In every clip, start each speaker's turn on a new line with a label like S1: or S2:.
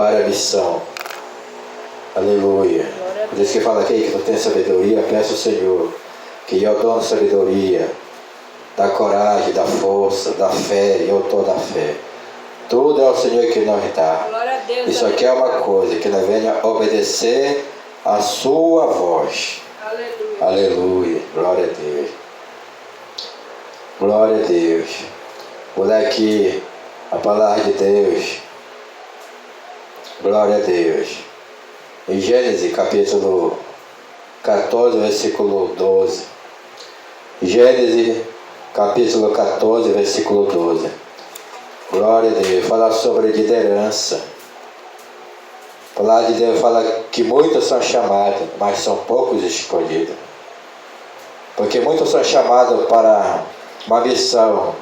S1: para a missão. Aleluia. Por isso que fala aqui que não tem sabedoria, peça ao Senhor, que é o dono da sabedoria, da coragem, da força, da fé, e o autor da fé. Tudo é o Senhor que nos dá. Isso aqui é uma coisa, que nós venha obedecer a sua voz.
S2: Aleluia.
S1: Aleluia. Glória a Deus. Glória a Deus. Vou ler aqui a palavra de Deus. Glória a Deus. Em Gênesis capítulo 14, versículo 12. Gênesis capítulo 14, versículo 12. Glória a Deus. Fala sobre liderança. A palavra de Deus fala que muitos são chamados, mas são poucos escolhidos. Porque muitos são chamados para uma missão,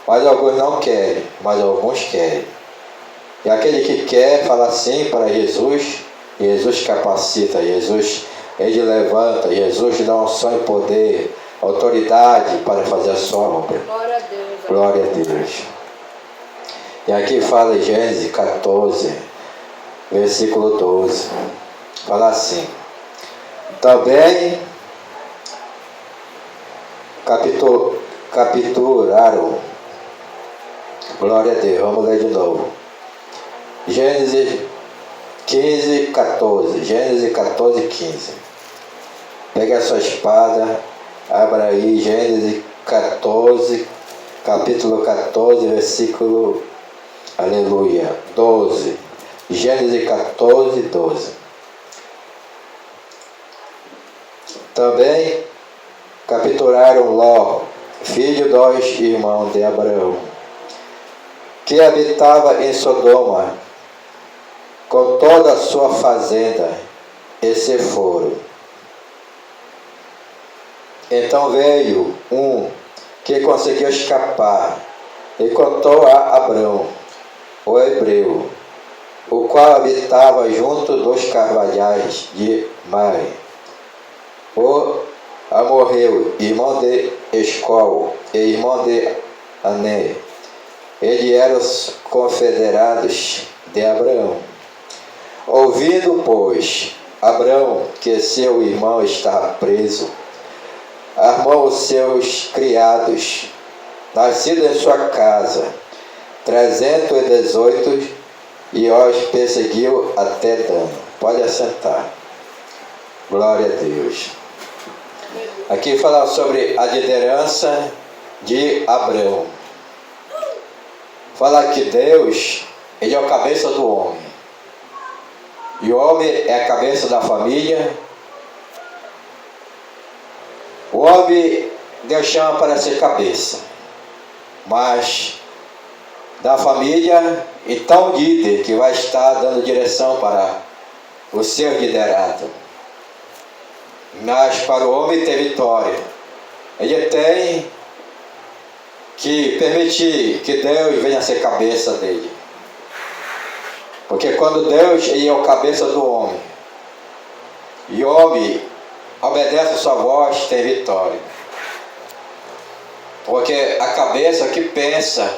S1: mas alguns não querem, mas alguns querem. E aquele que quer fala sim para Jesus, Jesus capacita, Jesus ele levanta, Jesus dá unção e poder, autoridade para fazer a sua obra.
S2: Glória a Deus.
S1: Glória a Deus. E aqui fala em Gênesis 14, versículo 12. Fala assim: também capturaram. Glória a Deus. Vamos ler de novo. Gênesis 15, 14. Gênesis 14, 15. Pega a sua espada, abra aí Gênesis 14, capítulo 14, versículo, aleluia, 12. Gênesis 14, 12. Também capturaram Ló, filho dos irmãos de Abraão, que habitava em Sodoma, com toda a sua fazenda, e se foram. Então veio um que conseguiu escapar e contou a Abrão, o hebreu, o qual habitava junto dos carvalhais de Mamre, o amorreu, irmão de Escol e irmão de Ané. Eles eram os confederados de Abraão. Ouvindo, pois, Abrão que seu irmão estava preso, armou os seus criados, nascidos em sua casa, 318, e os perseguiu até Dan. Pode assentar. Glória a Deus. Aqui fala sobre a liderança de Abrão. Fala que Deus, ele é a cabeça do homem. E o homem é a cabeça da família. O homem, Deus chama para ser cabeça. Mas da família, então líder que vai estar dando direção para o seu liderado. Mas para o homem ter vitória, ele tem que permitir que Deus venha ser cabeça dele. Porque quando Deus ele é o cabeça do homem, e o homem obedece a sua voz, tem vitória. Porque a cabeça que pensa,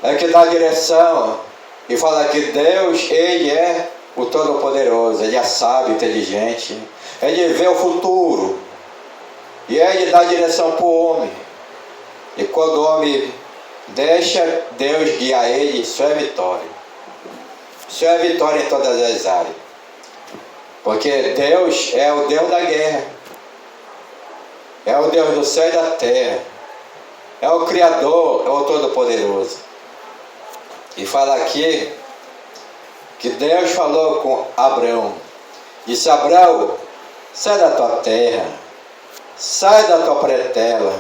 S1: é que dá direção, e fala que Deus, ele é o Todo-Poderoso, ele é sábio, inteligente, ele vê o futuro, e ele dá direção para o homem. E quando o homem deixa Deus guiar ele, isso é vitória. Isso é vitória em todas as áreas. Porque Deus é o Deus da guerra. É o Deus do céu e da terra. É o Criador, é o Todo-Poderoso. E fala aqui que Deus falou com Abrão. Disse: Abrão, sai da tua terra, sai da tua parentela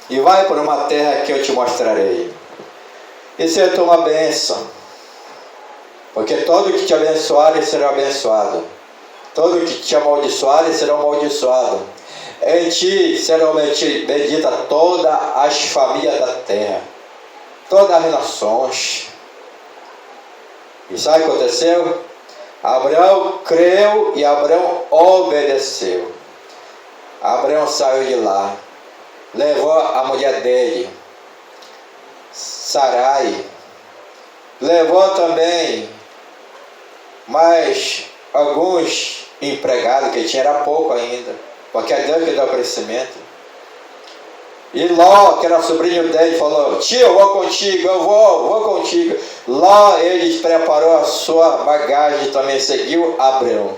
S1: e vai para uma terra que eu te mostrarei. Isso é uma bênção. Porque todo que te abençoar será abençoado. Todo que te amaldiçoar será amaldiçoado. Em ti serão benditas todas as famílias da terra, todas as nações. E sabe o que aconteceu? Abraão creu e Abraão obedeceu. Abraão saiu de lá, levou a mulher dele, Sarai, levou também mas alguns empregados que tinha era pouco ainda, porque é Deus que dá o crescimento. E Ló, que era sobrinho dele, falou: tio, eu vou contigo, eu vou contigo. Ló, ele preparou a sua bagagem, também seguiu Abraão.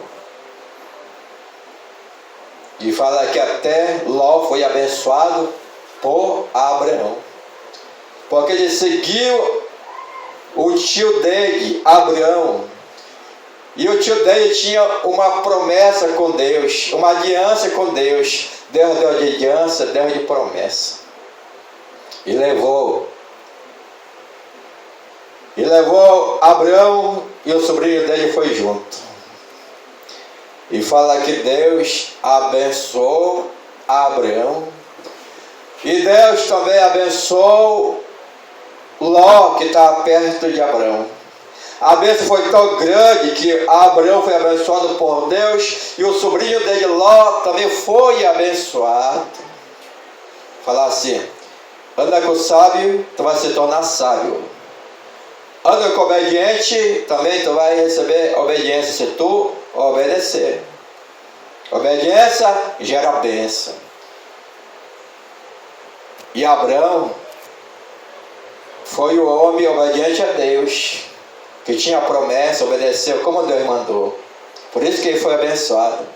S1: E fala que até Ló foi abençoado por Abraão, porque ele seguiu o tio dele, Abraão. E o tio dele tinha uma promessa com Deus, uma aliança com Deus. Deus deu de aliança, Deus de promessa. E levou Abraão, e o sobrinho dele foi junto. E fala que Deus abençoou Abraão. E Deus também abençoou Ló, que estava perto de Abraão. A bênção foi tão grande que Abraão foi abençoado por Deus, e o sobrinho dele, Ló, também foi abençoado. Falar assim: anda com o sábio, tu vai se tornar sábio. Anda com o obediente, também tu vai receber obediência se tu obedecer. Obediência gera bênção. E Abraão foi o homem obediente a Deus, que tinha a promessa, obedeceu como Deus mandou. Por isso que ele foi abençoado.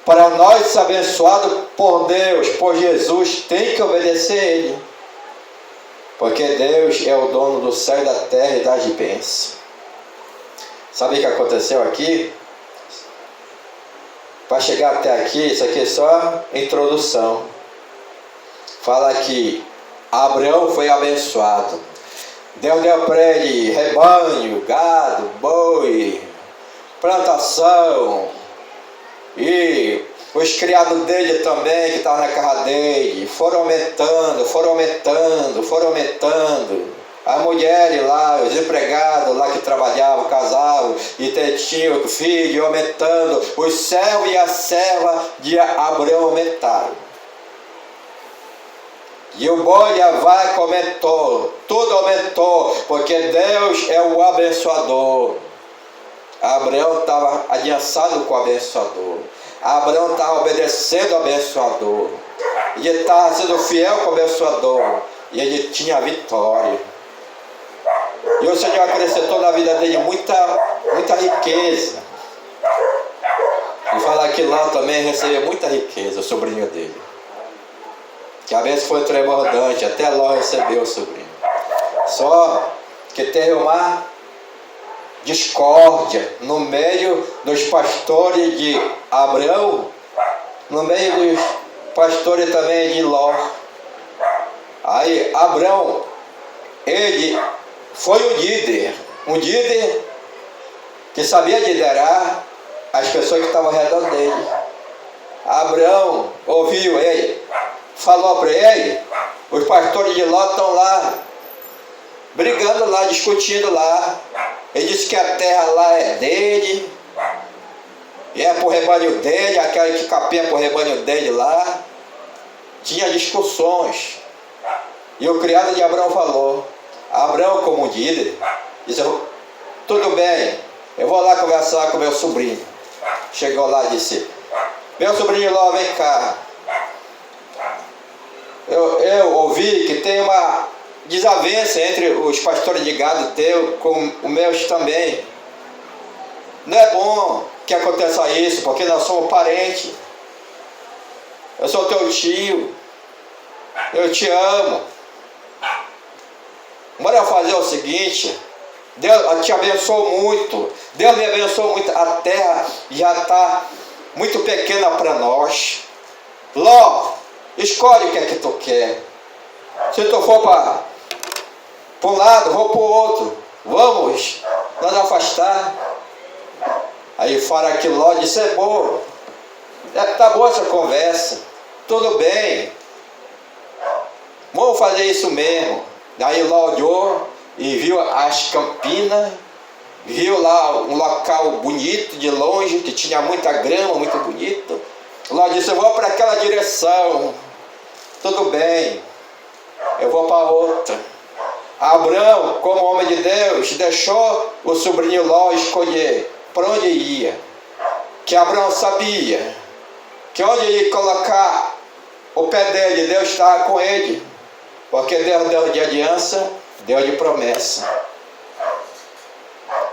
S1: Para nós ser abençoado por Deus, por Jesus, tem que obedecer a Ele. Porque Deus é o dono do céu e da terra e das bênçãos. Sabe o que aconteceu aqui? Para chegar até aqui, isso aqui é só introdução. Fala que Abraão foi abençoado. Deus deu para ele rebanho, gado, boi, plantação. E os criados dele também, que estavam na casa dele, foram aumentando. As mulheres lá, os empregados lá que trabalhavam, casavam, e tinham filho, aumentando. Os servos e a serva de Abraão aumentaram. E o boi e a vaca aumentou, tudo aumentou, porque Deus é o abençoador. Abraão estava aliançado com o abençoador. Abraão estava obedecendo ao abençoador. E ele estava sendo fiel com o abençoador. E ele tinha vitória. E o Senhor acrescentou na vida dele muita riqueza. E fala que lá também recebeu muita riqueza, o sobrinho dele. Que a bênção foi transbordante, até Ló recebeu o sobrinho. Só que teve uma discórdia no meio dos pastores de Abraão, no meio dos pastores também de Ló. Aí Abraão, ele foi um líder que sabia liderar as pessoas que estavam ao redor dele. Abraão ouviu ele, falou para ele: os pastores de Ló estão lá, brigando lá, discutindo lá. Ele disse que a terra lá é dele, e é para o rebanho dele, aquela que capinha para o rebanho dele lá. Tinha discussões. E o criado de Abraão falou: Abraão, como líder, disse: tudo bem, eu vou lá conversar com meu sobrinho. Chegou lá e disse: meu sobrinho Ló, vem cá. Eu ouvi que tem uma desavença entre os pastores de gado teu com os meus também. Não é bom que aconteça isso, porque nós somos parentes. Eu sou teu tio. Eu te amo. Bora fazer o seguinte: Deus te abençoou muito. Deus me abençoou muito. A terra já está muito pequena para nós. Ló, escolhe o que é que tu quer. Se tu for para um lado, vou para o outro. Vamos nos afastar. Aí fora que Ló disse: é bom. Tá boa essa conversa. Tudo bem. Vamos fazer isso mesmo. Daí Ló olhou e viu as campinas. Viu lá um local bonito de longe, que tinha muita grama, muito bonito. Ló disse: eu vou para aquela direção. Tudo bem, eu vou para outra. Abraão, como homem de Deus, deixou o sobrinho Ló escolher para onde ia. Que Abraão sabia que onde ele ia colocar o pé dele, Deus estava com ele. Porque Deus deu de aliança, Deus de promessa.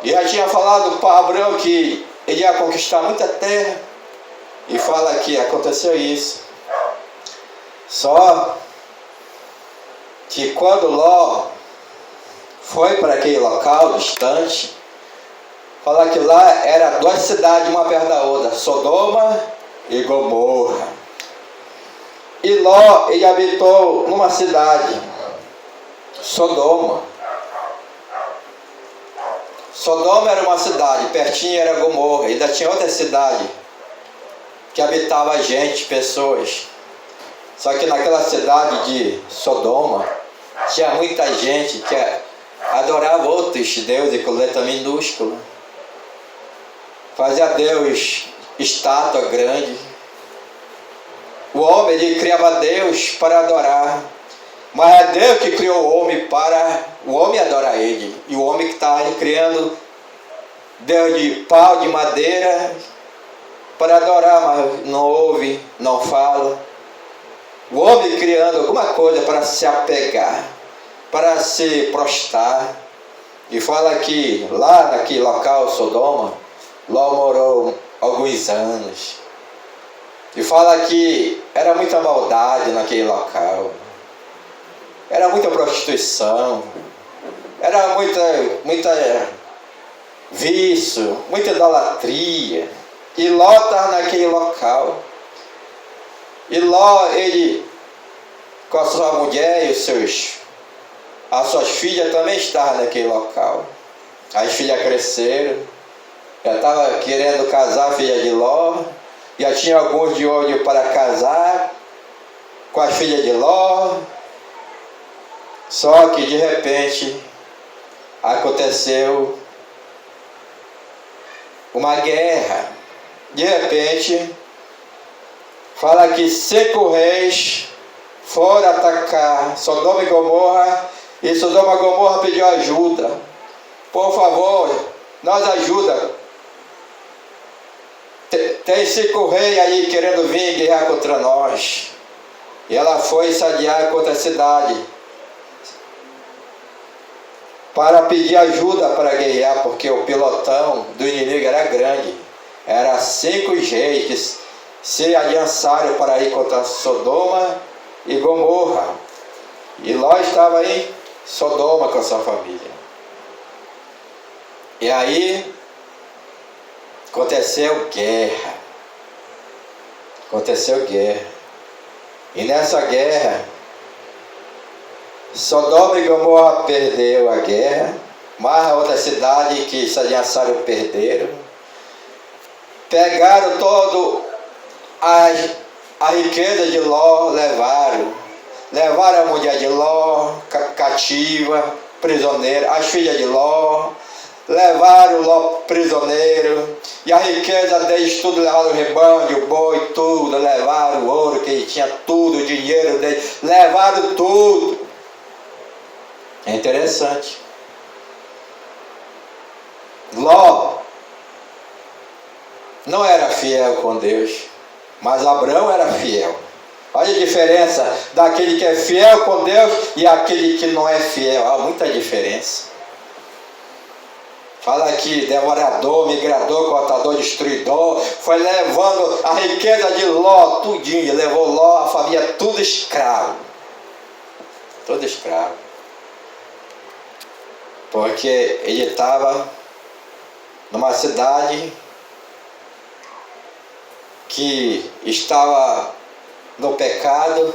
S1: E já tinha falado para Abraão que ele ia conquistar muita terra. E fala que aconteceu isso. Só que quando Ló foi para aquele local distante, fala que lá era 2 cidades, uma perto da outra, Sodoma e Gomorra. E Ló, ele habitou numa cidade, Sodoma. Sodoma era uma cidade, pertinho era Gomorra, ainda tinha outra cidade que habitava gente, pessoas. Só que naquela cidade de Sodoma tinha muita gente que adorava outros deuses com letra minúscula. Fazia Deus estátua grande. O homem, ele criava Deus para adorar. Mas é Deus que criou o homem para o homem adorar ele. E o homem que está criando Deus de pau, de madeira, para adorar, mas não ouve, não fala. O homem criando alguma coisa para se apegar, para se prostrar. E fala que lá naquele local, Sodoma, Ló morou alguns anos. E fala que era muita maldade naquele local. Era muita prostituição. Era muita vício, muita idolatria. E Ló estava naquele local. E Ló, ele, com a sua mulher e as suas filhas também estavam naquele local. As filhas cresceram. Já estava querendo casar a filha de Ló. Já tinha alguns de olho para casar com as filhas de Ló. Só que de repente aconteceu uma guerra. De repente, fala que 5 reis foram atacar Sodoma e Gomorra. E Sodoma e Gomorra pediu ajuda. Por favor, nos ajuda. Tem 5 reis aí querendo vir guerrear contra nós. E ela foi sadiar contra a cidade para pedir ajuda para guerrear, porque o pelotão do inimigo era grande. Era 5 reis que se aliançaram para ir contra Sodoma e Gomorra. E Ló estava em Sodoma com a sua família. E aí aconteceu guerra. E nessa guerra, Sodoma e Gomorra perdeu a guerra, mas a outra cidade que se aliançaram perderam. Pegaram todo a riqueza de Ló, levaram a mulher de Ló cativa, prisioneira, as filhas de Ló, levaram Ló prisioneiro, e a riqueza deles tudo, levaram o rebanho, o boi, tudo, levaram o ouro que ele tinha, tudo, o dinheiro dele, levaram tudo. É interessante. Ló não era fiel com Deus, mas Abraão era fiel. Olha a diferença daquele que é fiel com Deus e aquele que não é fiel. Há muita diferença. Fala aqui, devorador, migrador, cortador, destruidor, foi levando a riqueza de Ló, tudinho, levou Ló, a família, tudo escravo. Tudo escravo. Porque ele estava numa cidade que estava no pecado,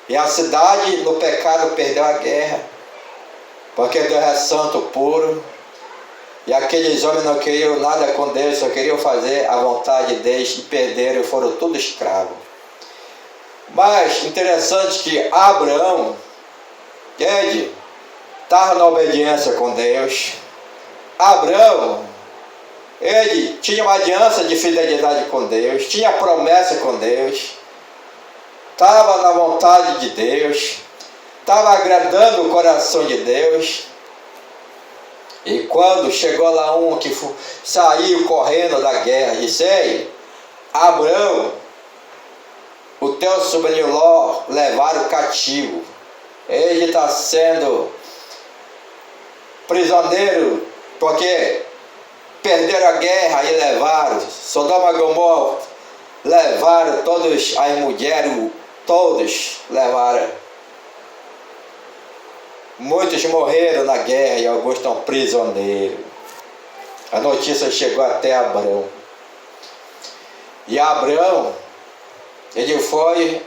S1: e a cidade no pecado perdeu a guerra, porque Deus é santo, puro, e aqueles homens não queriam nada com Deus, só queriam fazer a vontade deles, e perderam, foram tudo escravos. Mas interessante que Abraão, ele estava na obediência com Deus. Abraão, ele tinha uma aliança de fidelidade com Deus, tinha promessa com Deus, estava na vontade de Deus, estava agradando o coração de Deus. E quando chegou lá um que saiu correndo da guerra, disse: ei, Abraão, o teu sobrinho Ló levaram cativo. Ele está sendo prisioneiro porque perderam a guerra e levaram. Sodoma e Gomorra levaram todas as mulheres, todos levaram. Muitos morreram na guerra e alguns estão prisioneiros. A notícia chegou até Abraão. E Abraão, ele foi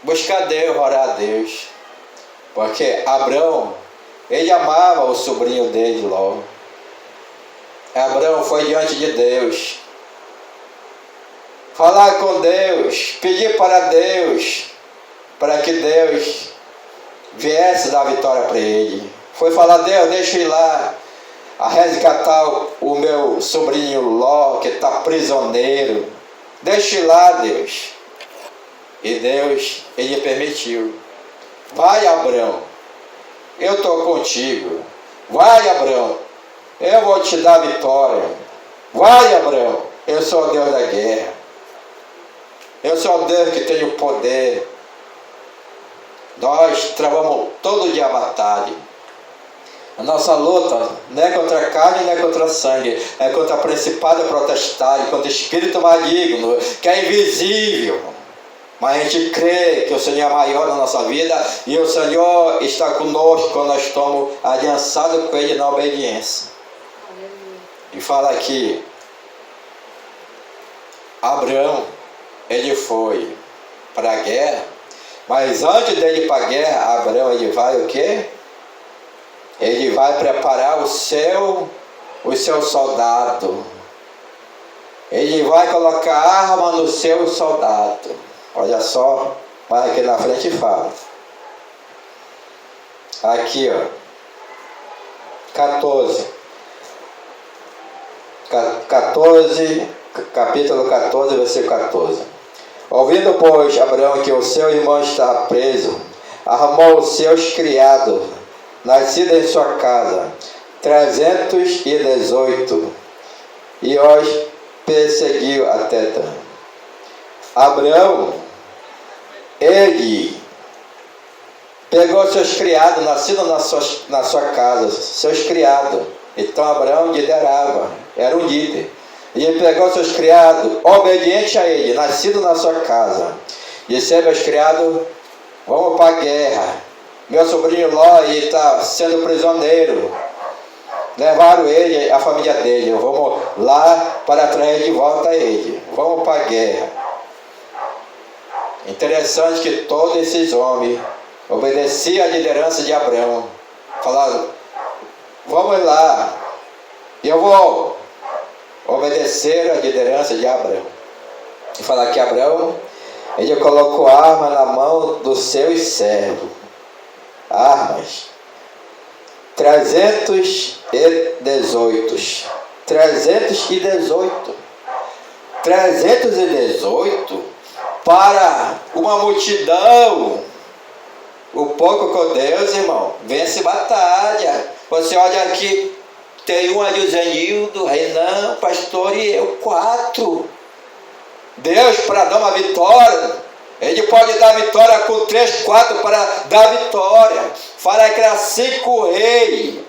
S1: buscar Deus, orar a Deus. Porque Abraão, ele amava o sobrinho dele, Ló. Abraão foi diante de Deus. Falar com Deus, pedir para Deus, para que Deus viesse dar vitória para ele. Foi falar: Deus, deixa eu ir lá a resgatar o meu sobrinho Ló, que está prisioneiro. Deixa eu ir lá, Deus. E Deus, ele permitiu. Vai, Abraão, eu estou contigo. Vai, Abraão, eu vou te dar vitória. Vai, Abraão, eu sou o Deus da guerra. Eu sou o Deus que tem o poder. Nós travamos todo dia a batalha. A nossa luta não é contra a carne, não é contra o sangue. É contra a principado protestade, contra o espírito maligno, que é invisível. Mas a gente crê que o Senhor é maior na nossa vida e o Senhor está conosco quando nós estamos aliançados com Ele na obediência. E fala aqui: Abraão, ele foi para a guerra, mas antes dele ir para a guerra, Abraão, ele vai o quê? Ele vai preparar o seu soldado. Ele vai colocar arma no seu soldado. Olha só, mas aqui na frente fala. Aqui, ó. 14, capítulo 14, versículo 14. Ouvindo, pois, Abraão que o seu irmão estava preso, armou os seus criados, nascidos em sua casa, 318, e os perseguiu até Dan. Abraão, ele pegou seus criados, nascidos na sua casa, seus criados. Então Abraão liderava, era um líder. E ele pegou seus criados, obediente a ele, nascido na sua casa. Disse: meus criados, vamos para a guerra. Meu sobrinho Ló está sendo prisioneiro. Levaram ele, a família dele. Vamos lá para trazer de volta ele. Vamos para a guerra. Interessante que todos esses homens obedeciam à liderança de Abraão. Falaram: vamos lá, eu vou obedecer à liderança de Abraão. E falar que Abraão, ele colocou arma na mão dos seus servos. Armas. 318. 318 para uma multidão. O pouco com Deus, irmão, vence batalha. Você olha aqui, tem um ali, o Zenildo, Renan, pastor e eu, 4. Deus, para dar uma vitória, Ele pode dar vitória com 3, 4 para dar vitória. Fala que era 5 reis,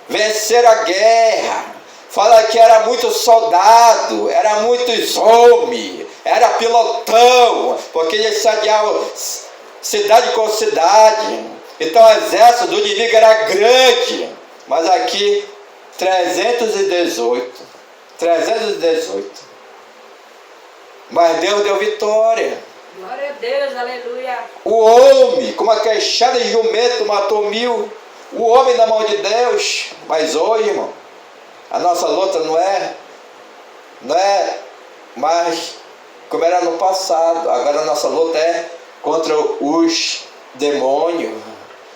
S1: venceram a guerra. Fala que era muito soldado, era muitos homens, era pilotão, porque eles sadiavam cidade com cidade. Então o exército do inimigo era grande. Mas aqui 318. Mas Deus deu vitória.
S2: Glória a Deus, aleluia.
S1: O homem, com uma queixada de jumento, matou 1000. O homem na mão de Deus. Mas hoje, irmão, a nossa luta não é mais como era no passado. Agora a nossa luta é contra os demônios.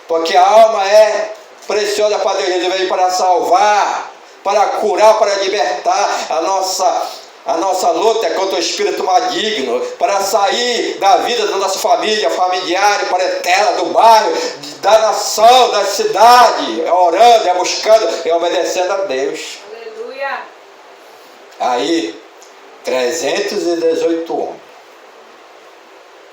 S1: Porque a alma é preciosa para Deus. Ele veio para salvar, para curar, para libertar a nossa A nossa luta é contra o espírito maligno, para sair da vida da nossa família, familiar, parentela, do bairro, da nação, da cidade, orando, buscando e obedecendo a Deus.
S2: Aleluia.
S1: Aí, 318 homens.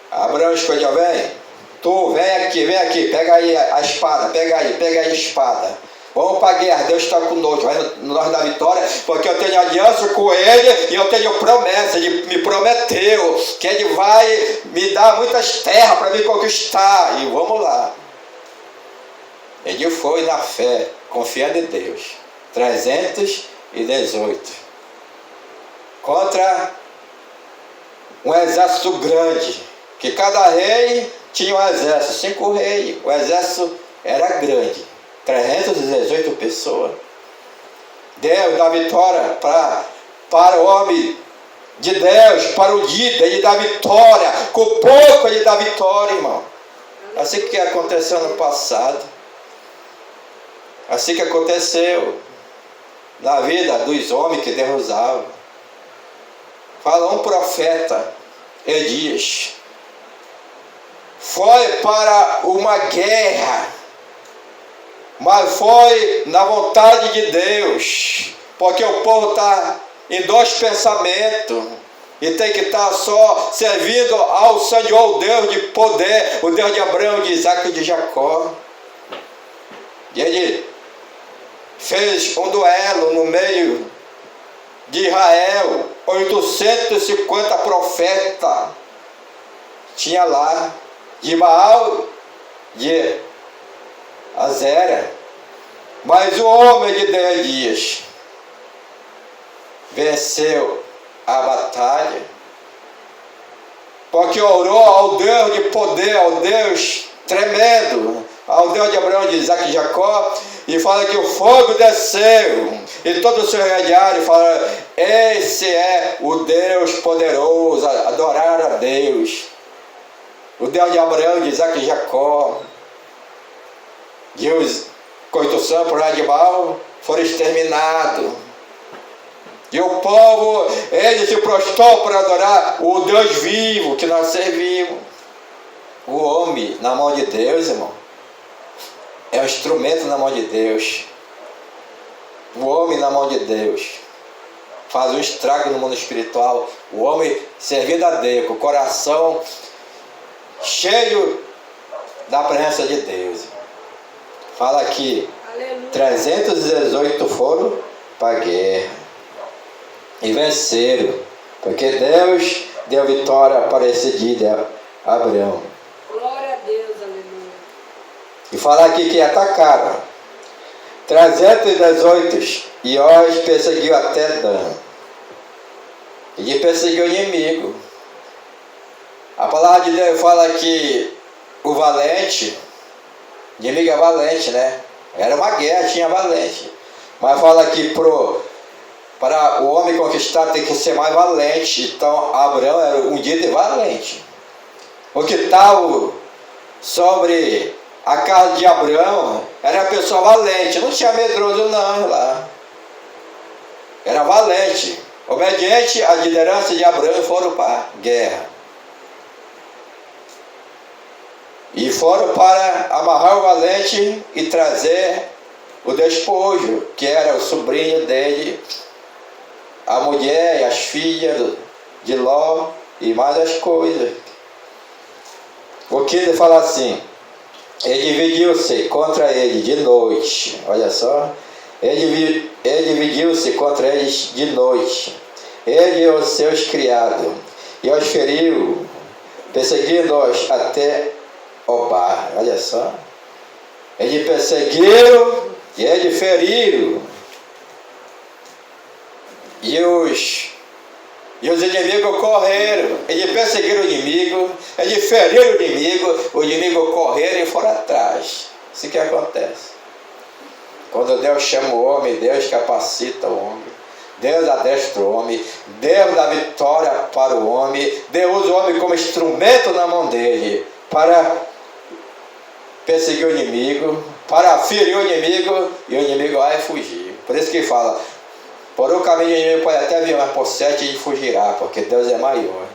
S1: Abraão escolheu, vem aqui, pega aí a espada, pega aí a espada. Vamos para a guerra, Deus está conosco, vai nós dar vitória, porque eu tenho aliança com Ele e eu tenho promessa, Ele me prometeu que Ele vai me dar muitas terras para me conquistar, e vamos lá. Ele foi na fé, confiando em Deus, 318, contra um exército grande, que cada rei tinha um exército, 5 reis, o exército era grande. 318 pessoas. Deus dá vitória para o homem de Deus, para o líder, Ele dá vitória. Com pouco Ele dá vitória, irmão. Assim que aconteceu no passado. Assim que aconteceu na vida dos homens que Deus usava. Fala um profeta, Elias. Foi para uma guerra, mas foi na vontade de Deus, porque o povo está em 2 pensamentos, e tem que estar só servindo ao Senhor, o Deus de poder, o Deus de Abraão, de Isaac e de Jacó. E ele fez um duelo no meio de Israel, 850 profetas, tinha lá, de Baal, de Azera, mas o homem de Elias venceu a batalha, porque orou ao Deus de poder, ao Deus tremendo, ao Deus de Abraão, de Isaac e Jacó, e fala que o fogo desceu, e todo o seu radiário fala, esse é o Deus poderoso, adorar a Deus, o Deus de Abraão, de Isaac e Jacó. E os coitação por lá de Baal foram exterminados. E o povo, ele se prostrou para adorar o Deus vivo que nós servimos. O homem na mão de Deus, irmão, é um instrumento na mão de Deus. O homem na mão de Deus faz um estrago no mundo espiritual. O homem servindo a Deus, com o coração cheio da presença de Deus. Fala aqui, aleluia. 318 foram para a guerra e venceram, porque Deus deu vitória para esse dia de Abraão.
S2: Glória a Deus, aleluia.
S1: E fala aqui que atacaram 318 e Os perseguiu até Dan. Ele perseguiu o inimigo. A palavra de Deus fala que o valente, o inimigo é valente, né? Era uma guerra, tinha valente. Mas fala que para o homem conquistar tem que ser mais valente. Então Abraão era um líder valente. O que estava sobre a casa de Abraão era uma pessoa valente. Não tinha medroso não lá. Era valente. Obediente à liderança de Abraão, foram para a guerra. E foram para amarrar o valente e trazer o despojo, que era o sobrinho dele, a mulher e as filhas de Ló e mais as coisas. O que ele fala assim, ele dividiu-se contra ele de noite, olha só, ele dividiu-se contra eles de noite, ele e os seus criados, e os feriu, perseguindo-os até Obar, olha só, ele perseguiu e ele feriu, e os inimigos correram, ele perseguiu o inimigo, ele feriu o inimigo correram e foram atrás. Isso que acontece. Quando Deus chama o homem, Deus capacita o homem, Deus adestra o homem, Deus dá vitória para o homem, Deus usa o homem como instrumento na mão dele, para perseguir o inimigo, para ferir o inimigo, e o inimigo vai fugir. Por isso que fala, Por um caminho inimigo pode até vir, mas por 7 ele fugirá, porque Deus é maior.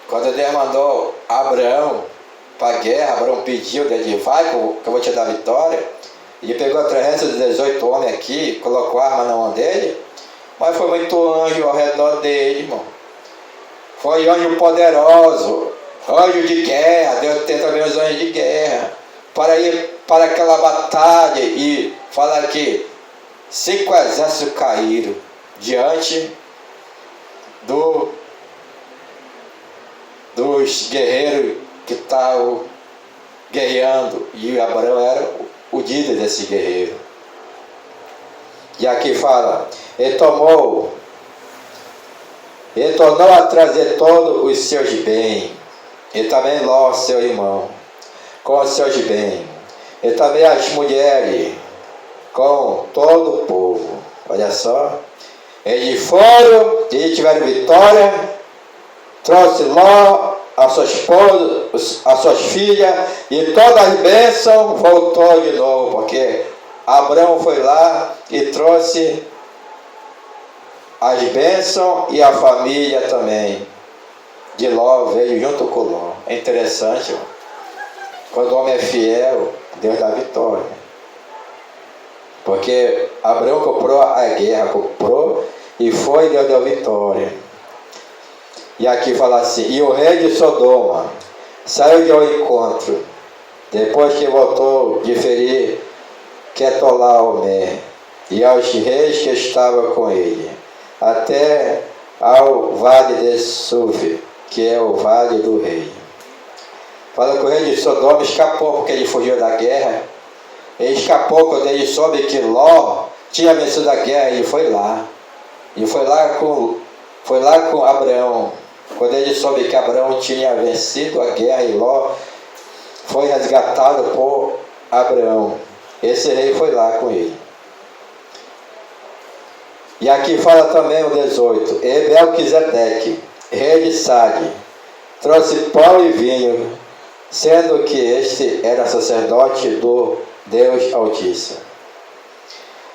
S1: Quando Deus mandou Abraão para a guerra, Abraão pediu, ele vai que eu vou te dar vitória. Ele pegou 318 homens aqui, colocou a arma na mão dele, mas foi muito anjo ao redor dele, irmão. Foi anjo poderoso, anjo de guerra. Deus tem também os anjos de guerra para ir para aquela batalha e falar que 5 exércitos caíram diante dos guerreiros que estavam guerreando, e Abraão era o líder desse guerreiro. E aqui fala, ele tornou a trazer todos os seus bens, e também Ló, seu irmão, com os seus bens, e também as mulheres, com todo o povo. Olha só, eles foram, eles tiveram vitória, trouxe Ló, a sua esposa, as suas filhas, e todas as bênçãos voltou de novo, porque Abraão foi lá e trouxe as bênçãos, e a família também de Ló veio junto com Ló. É interessante, ó. Quando o homem é fiel, Deus dá vitória. Porque Abraão comprou a guerra, comprou e foi, Deus deu vitória. E aqui fala assim, e o rei de Sodoma saiu de ao encontro, depois que voltou de ferir Quetolaomer e aos reis que estavam com ele, até ao vale de Suf, que é o vale do rei. Fala que o rei de Sodoma escapou porque ele fugiu da guerra. Ele escapou quando ele soube que Ló tinha vencido a guerra, e ele foi lá. E foi lá com Abraão. Quando ele soube que Abraão tinha vencido a guerra, e Ló foi resgatado por Abraão. Esse rei foi lá com ele. E aqui fala também o 18. E Melquisedeque, rei de Sade, trouxe pão e vinho, sendo que este era sacerdote do Deus Altíssimo.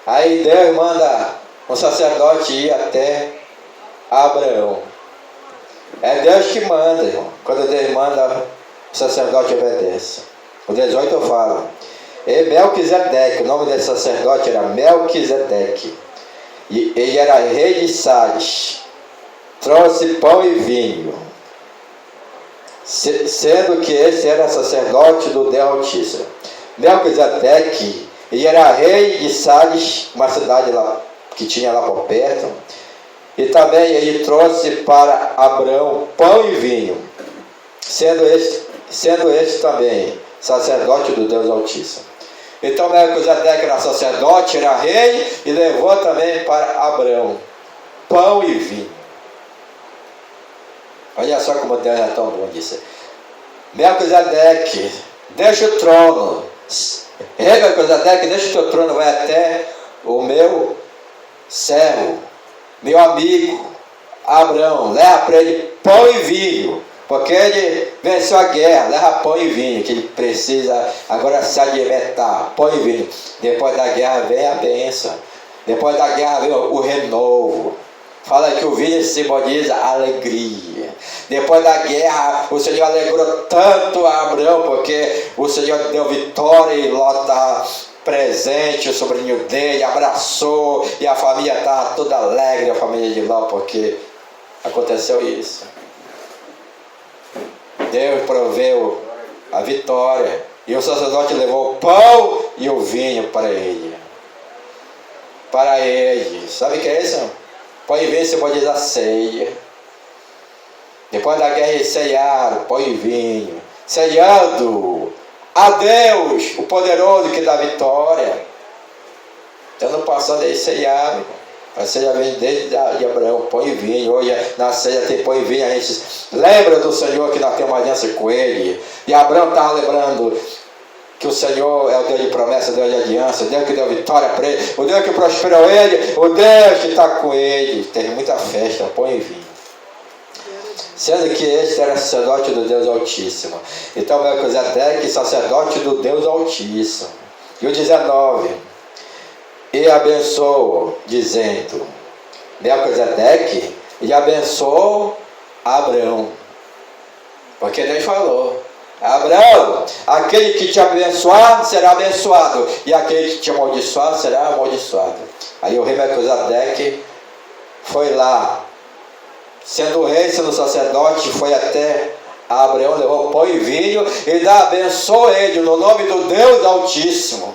S1: Aí Deus manda um sacerdote ir até Abraão. É Deus que manda, irmão. Quando Deus manda, o sacerdote obedece. O 18 fala, e Melquisedeque, o nome desse sacerdote era Melquisedeque, e ele era rei de Sades, trouxe pão e vinho, sendo que esse era sacerdote do Deus Altíssimo. Melquisedeque, ele era rei de Sades, uma cidade lá, que tinha lá por perto, e também ele trouxe para Abraão pão e vinho, sendo este também sacerdote do Deus Altíssimo. Então Melquisedeque era sacerdote, era rei, e levou também para Abraão pão e vinho. Olha só como Deus é tão bom disso. Melquisedeque, deixa o trono. Ei, Melquisedeque, deixa o teu trono, vai até o meu servo, meu amigo Abraão, leva para ele pão e vinho, porque ele venceu a guerra. Leva pão e vinho, que ele precisa agora se alimentar. Pão e vinho. Depois da guerra vem a bênção. Depois da guerra vem o renovo. Fala que o vinho simboliza alegria. Depois da guerra, o Senhor alegrou tanto a Abraão, porque o Senhor deu vitória, e Ló está presente, o sobrinho dele abraçou, e a família estava toda alegre, a família de Ló, porque aconteceu isso. Deus proveu a vitória, e o sacerdote levou o pão e o vinho para ele. Para ele. Sabe o que é isso? Pão e vinho simboliza a ceia. Depois da guerra eles ceiaram, pão e vinho, ceando a Deus, o poderoso que dá vitória. Então no passado eles ceiaram. A ceia vem desde Abraão, pão e vinho. Hoje na ceia tem pão e vinho, a gente lembra do Senhor, que nós temos uma aliança com Ele. E Abraão estava lembrando que o Senhor é o Deus de promessa, o Deus de aliança, o Deus que deu vitória para ele, o Deus que prosperou ele, o Deus que está com ele. Teve muita festa, pão e vinho. Sendo que este era sacerdote do Deus Altíssimo. Então Melquisedeque, sacerdote do Deus Altíssimo. E o 19. e abençoou, dizendo, Melquisedeque, e abençoou Abraão. Porque Deus falou, Abraão, aquele que te abençoar será abençoado, e aquele que te amaldiçoar será amaldiçoado. Aí o rei Melquisedeque foi lá, sendo rei, sendo sacerdote, foi até Abraão, levou pão e vinho, e ainda abençoou ele no nome do Deus Altíssimo.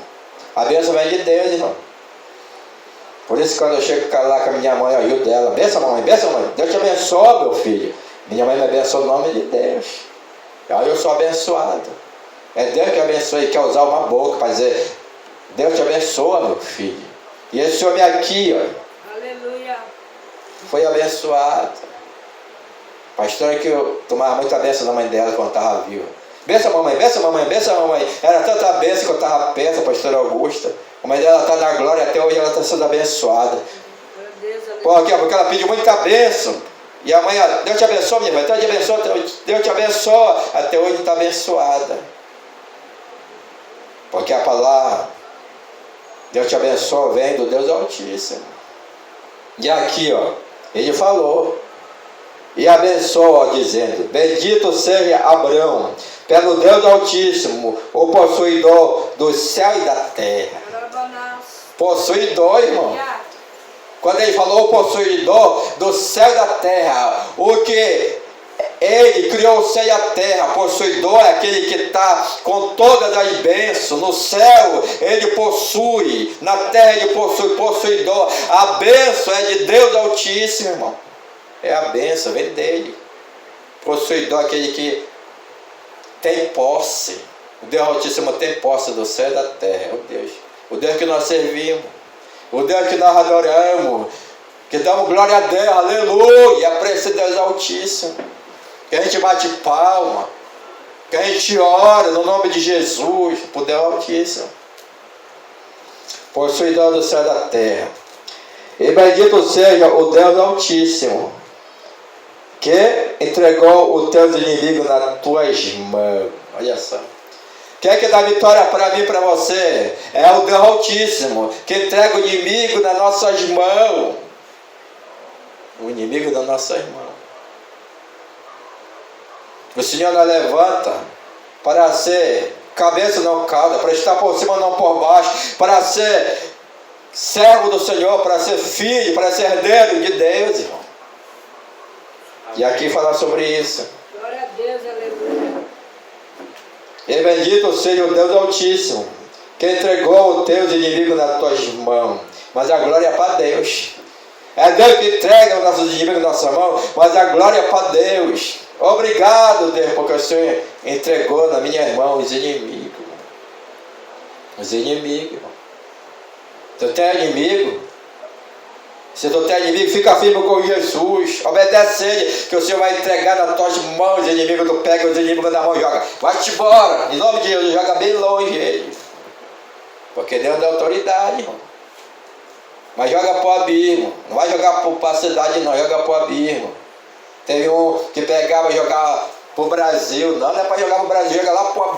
S1: A bênção vem de Deus, irmão. Por isso, quando eu chego lá com a minha mãe, eu ajudo ela. Benção, mamãe, benção, mãe. Deus te abençoe, meu filho. Minha mãe me abençoa no nome de Deus. Aí eu sou abençoado. É Deus que abençoa e quer usar uma boca para dizer, Deus te abençoa, meu filho. E esse homem aqui, ó,
S2: Aleluia.
S1: foi abençoado. Pastora que eu tomava muita bênção da mãe dela quando estava viva. Benção, mamãe, benção, mamãe, benção, mamãe. Era tanta bênção que eu estava perto, a pastora Augusta. A mãe dela está na glória, até hoje ela está sendo abençoada. Porque ela pediu muita bênção. E a mãe, Deus te abençoe, minha mãe, Deus te abençoe, Deus te abençoe. Até hoje está abençoada. Porque a palavra, Deus te abençoe, vem do Deus Altíssimo. E aqui, ó, ele falou, e abençoa, dizendo, bendito seja Abraão, pelo Deus Altíssimo, o possuidor do céu e da terra. Possuidor, irmão. Quando ele falou o possuidor do céu e da terra, o que ele criou o céu e a terra, possuidor é aquele que está com todas as bênçãos. No céu ele possui, na terra ele possui, possuidor. A bênção é de Deus Altíssimo, irmão. É a bênção, vem dele. Possuidor é aquele que tem posse. O Deus Altíssimo tem posse do céu e da terra. O Deus que nós servimos, o Deus que nós adoramos, que damos glória a Deus, aleluia, para esse Deus Altíssimo. Que a gente bate palma, que a gente ora no nome de Jesus, para o Deus Altíssimo. Possuidor do céu e da terra. E bendito seja o Deus Altíssimo, que entregou os teus inimigos nas tuas mãos. Olha só. Quem que dá vitória para mim e para você? É o Deus Altíssimo, que entrega o inimigo nas nossas mãos. O inimigo nas nossas mãos. O Senhor nos levanta para ser cabeça não cauda, para estar por cima não por baixo, para ser servo do Senhor, para ser filho, para ser herdeiro de Deus, irmão. E aqui falar sobre isso.
S2: Glória a Deus, aleluia.
S1: E bendito seja o Deus Altíssimo, que entregou os teus inimigos nas tuas mãos. Mas a glória é para Deus. É Deus que entrega os nossos inimigos nas nossas mãos, mas a glória é para Deus. Obrigado, Deus, porque o Senhor entregou na minha mão os inimigos. Os inimigos. Tu tem inimigo? Se tu tem inimigo, fica firme com Jesus. Obedece ele, que o Senhor vai entregar nas tuas mãos os inimigos. Tu pega os inimigos na mão e joga. Vai-te embora. Em nome de Jesus, joga bem longe ele. Porque Deus dá autoridade, irmão. Mas joga para o abismo. Não vai jogar para a cidade, não. Joga para o abismo. Teve um que pegava e jogava para o Brasil. Não é para jogar para o Brasil, joga lá para o abismo.